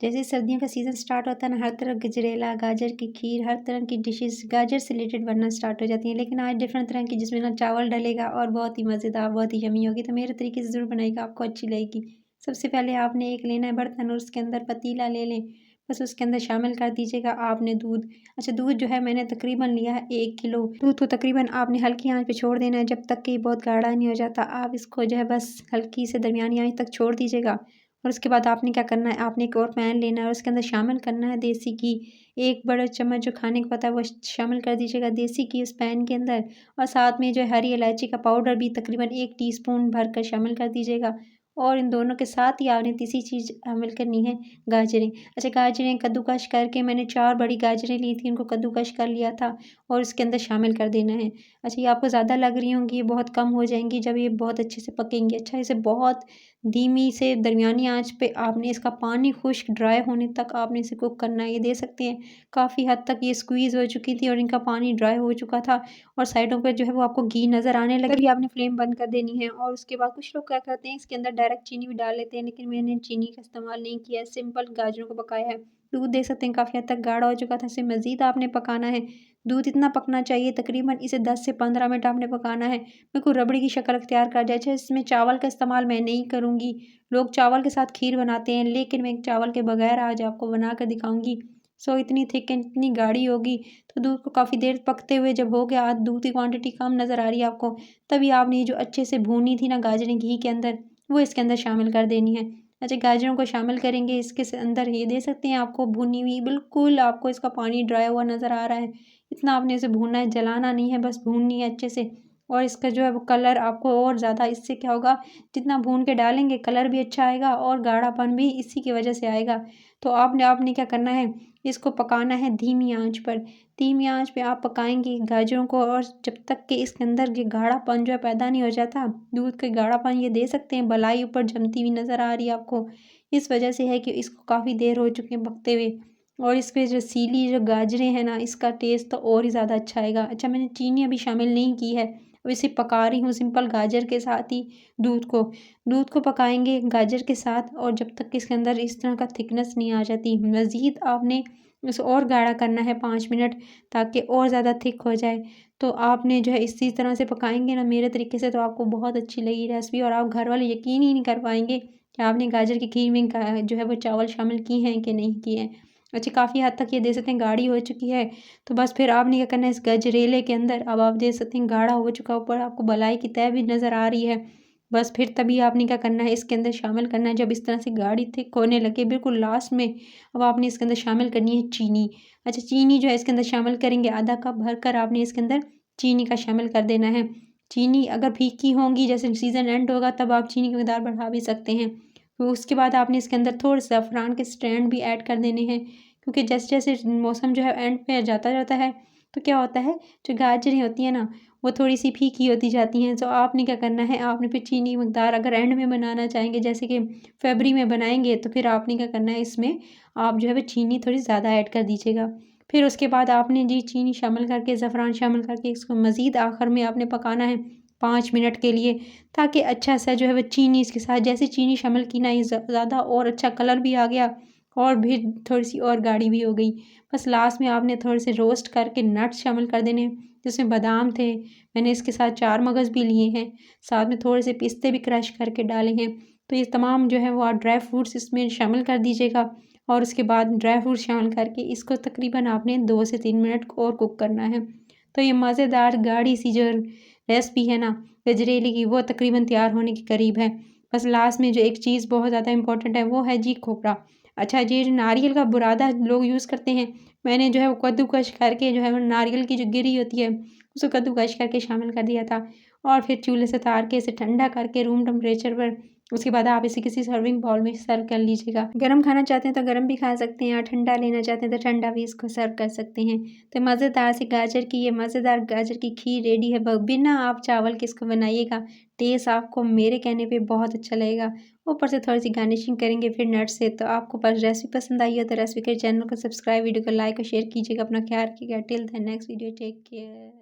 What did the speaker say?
जैसे ही सर्दियों का सीज़न स्टार्ट होता है ना, हर तरफ गजरेला, गाजर की खीर, हर तरह की डिशेज़ गाजर से रिलेटेड बनना स्टार्ट हो जाती हैं। लेकिन आज डिफरेंट तरह की, जिसमें ना चावल डलेगा और बहुत ही मज़ेदार, बहुत ही यम्मी होगी। तो मेरे तरीके से ज़रूर बनाइएगा, आपको अच्छी लगेगी। सबसे पहले आपने एक लेना है बर्तन और उसके अंदर पतीला ले लें। बस उसके अंदर शामिल कर दीजिएगा आपने दूध। अच्छा, दूध जो है मैंने तकरीबन लिया है 1 किलो। दूध को तकरीबन आपने हल्की आँच पे छोड़ देना है जब तक कि बहुत गाढ़ा नहीं हो जाता। आप इसको जो है बस हल्की से दरमियानी आँच तक छोड़ दीजिएगा। और उसके बाद आपने क्या करना है, आपने एक और पैन लेना है और उसके अंदर शामिल करना है देसी घी। 1 बड़ा चम्मच जो खाने को पता है वो शामिल कर दीजिएगा देसी घी उस पैन के अंदर। और साथ में जो है हरी इलायची का पाउडर भी तकरीबन 1 टीस्पून भरकर शामिल कर दीजिएगा। और इन दोनों के साथ ही आपने तीसरी चीज़ शामिल करनी है, गाजरें। अच्छा, गाजरें कद्दूकस करके मैंने 4 बड़ी गाजरें ली थी, उनको कद्दूकस कर लिया था और उसके अंदर शामिल कर देना है। अच्छा, ये आपको ज़्यादा लग रही होंगी, ये बहुत कम हो जाएँगी जब ये बहुत अच्छे से पकेंगी। अच्छा, इसे बहुत धीमी से दरमियानी आँच पे आपने इसका पानी खुश्क ड्राई होने तक आपने इसे कुक करना है। ये देख सकते हैं काफ़ी हद तक ये स्क्वीज़ हो चुकी थी और इनका पानी ड्राई हो चुका था और साइडों पे जो है वो आपको घी नज़र आने लगे। तभी आपने फ्लेम बंद कर देनी है। और उसके बाद कुछ लोग क्या करते हैं, इसके अंदर डायरेक्ट चीनी भी डाल लेते हैं, लेकिन मैंने चीनी का इस्तेमाल नहीं किया है, सिंपल गाजरों को पकाया है। दूध देख सकते हैं काफ़ी हद तक गाढ़ा हो चुका था, इसे मज़ीद आपने पकाना है। दूध इतना पकना चाहिए, तकरीबन इसे 10 से 15 मिनट आपने पकाना है, बिल्कुल रबड़ी की शक्ल अख्तियार कर जाए। अच्छा, इसमें चावल का इस्तेमाल मैं नहीं करूँगी। लोग चावल के साथ खीर बनाते हैं, लेकिन मैं चावल के बगैर आज आपको बना कर दिखाऊँगी। सो इतनी थिक एंड इतनी गाढ़ी होगी। तो दूध को काफ़ी देर पकते हुए जब हो गया, दूध की क्वांटिटी कम नज़र आ रही है आपको, तभी आपने ये जो अच्छे से भूनी थी ना गाजरें घी के अंदर, वो इसके अंदर शामिल कर देनी है। अच्छा, गाजरों को शामिल करेंगे इसके अंदर, ये दे सकते हैं आपको भुनी हुई, बिल्कुल आपको इसका पानी ड्राई हुआ नज़र आ रहा है। इतना आपने इसे भूनना है, जलाना नहीं है, बस भूननी है अच्छे से। और इसका जो है वो कलर आपको और ज़्यादा, इससे क्या होगा, जितना भून के डालेंगे कलर भी अच्छा आएगा और गाढ़ापन भी इसी की वजह से आएगा। तो आपने क्या करना है, इसको पकाना है धीमी आंच पर। धीमी आंच पे आप पकाएंगे गाजरों को, और जब तक कि इसके अंदर ये गाढ़ापन जो है पैदा नहीं हो जाता, दूध का गाढ़ापन ये दे सकते हैं, मलाई ऊपर जमती हुई नज़र आ रही है आपको। इस वजह से है कि इसको काफ़ी देर हो चुकी है पकते हुए। और इस पे जो रसीली जो गाजरें हैं ना, इसका टेस्ट तो और ही ज़्यादा अच्छा आएगा। अच्छा, मैंने चीनी अभी शामिल नहीं की है, अब इसे पका रही हूँ सिंपल गाजर के साथ ही। दूध को पकाएंगे गाजर के साथ, और जब तक कि इसके अंदर इस तरह का थिकनेस नहीं आ जाती, मज़ीद आपने इसे और गाढ़ा करना है 5 मिनट, ताकि और ज़्यादा थिक हो जाए। तो आपने जो है इसी तरह से पकाएंगे ना मेरे तरीके से, तो आपको बहुत अच्छी लगी रेसिपी, और आप घर वाले यकीन ही नहीं कर पाएंगे कि आपने गाजर की खीर में जो है वो चावल शामिल किए हैं कि नहीं किए हैं। अच्छा, काफ़ी हद तक ये देख सकते हैं गाढ़ी हो चुकी है। तो बस फिर आपने क्या करना है, इस गजरेले के अंदर अब आप देख सकते हैं गाढ़ा हो चुका है, ऊपर आपको मलाई की तह भी नज़र आ रही है। बस फिर तभी आपने क्या करना है, इसके अंदर शामिल करना है, जब इस तरह से गाढ़ी थिक होने लगे बिल्कुल लास्ट में, अब आपने इसके अंदर शामिल करनी है चीनी। अच्छा, चीनी जो है इसके अंदर शामिल करेंगे, आधा कप भरकर आपने इसके अंदर चीनी का शामिल कर देना है। चीनी अगर फीकी होंगी, जैसे सीज़न एंड होगा, तब आप चीनी की मकदार बढ़ा भी सकते हैं। तो उसके बाद आपने इसके अंदर थोड़े ज़फ़रान के स्टैंड भी ऐड कर देने हैं, क्योंकि जैसे-जैसे मौसम जो है एंड पे जाता जाता है, तो क्या होता है, जो गाजरें होती हैं ना, वो थोड़ी-सी फीकी होती जाती हैं। तो आपने क्या करना है, आपने फिर चीनी की मकदार अगर एंड में बनाना चाहेंगे, जैसे कि फ़रवरी में बनाएँगे, तो फिर आपने क्या करना है, इसमें आप जो है वो चीनी थोड़ी ज़्यादा ऐड कर दीजिएगा। फिर उसके बाद आपने जी चीनी शामिल करके, ज़फ़रान शामिल करके, इसको मज़ीद आखिर में आपने पकाना है 5 मिनट के लिए, ताकि अच्छा सा जो है वो चीनी इसके साथ, जैसे चीनी शामिल की ना, ये ज़्यादा और अच्छा कलर भी आ गया और भी थोड़ी-सी और गाढ़ी भी हो गई। बस लास्ट में आपने थोड़े से रोस्ट करके नट्स शामिल कर देने हैं, जिसमें बादाम थे, मैंने इसके साथ 4 मगज़ भी लिए हैं, साथ में थोड़े से पिस्ते भी क्रश करके डाले हैं। तो ये तमाम जो है वो आप ड्राई फ्रूट्स इसमें शामिल कर दीजिएगा, और उसके बाद ड्राई फ्रूट शामिल करके इसको तकरीबन आपने 2 से 3 मिनट और कुक करना है। तो ये मज़ेदार गाढ़ी सी जो रेसिपी है ना गजरेली की, वो तकरीबन तैयार होने के करीब है। बस लास्ट में जो एक चीज़ बहुत ज़्यादा इम्पोर्टेंट है, वो है जी खोपरा। अच्छा, ये जो नारियल का बुरादा लोग यूज़ करते हैं, मैंने जो है वो कद्दूकस करके जो है वो नारियल की जो गिरी होती है, उसको कद्दूकस करके शामिल कर दिया था, और फिर चूल्हे से उतार के इसे ठंडा करके रूम टेम्परेचर पर, उसके बाद आप इसे किसी सर्विंग बाउल में सर्व कर लीजिएगा। गरम खाना चाहते हैं तो गरम भी खा सकते हैं, और ठंडा लेना चाहते हैं तो ठंडा भी इसको सर्व कर सकते हैं। तो मज़ेदार सी गाजर की, ये मज़ेदार गाजर की खीर रेडी है। बिना आप चावल के इसको बनाइएगा, टेस्ट आपको मेरे कहने पे बहुत अच्छा लगेगा। ऊपर से थोड़ी सी गार्निशिंग करेंगे फिर नट से। तो आपको रेसिपी पसंद आई हो तो रेसिपी के चैनल को सब्सक्राइब, वीडियो को लाइक और शेयर कीजिएगा। अपना ख्याल रखिएगा। Till the next video, take care.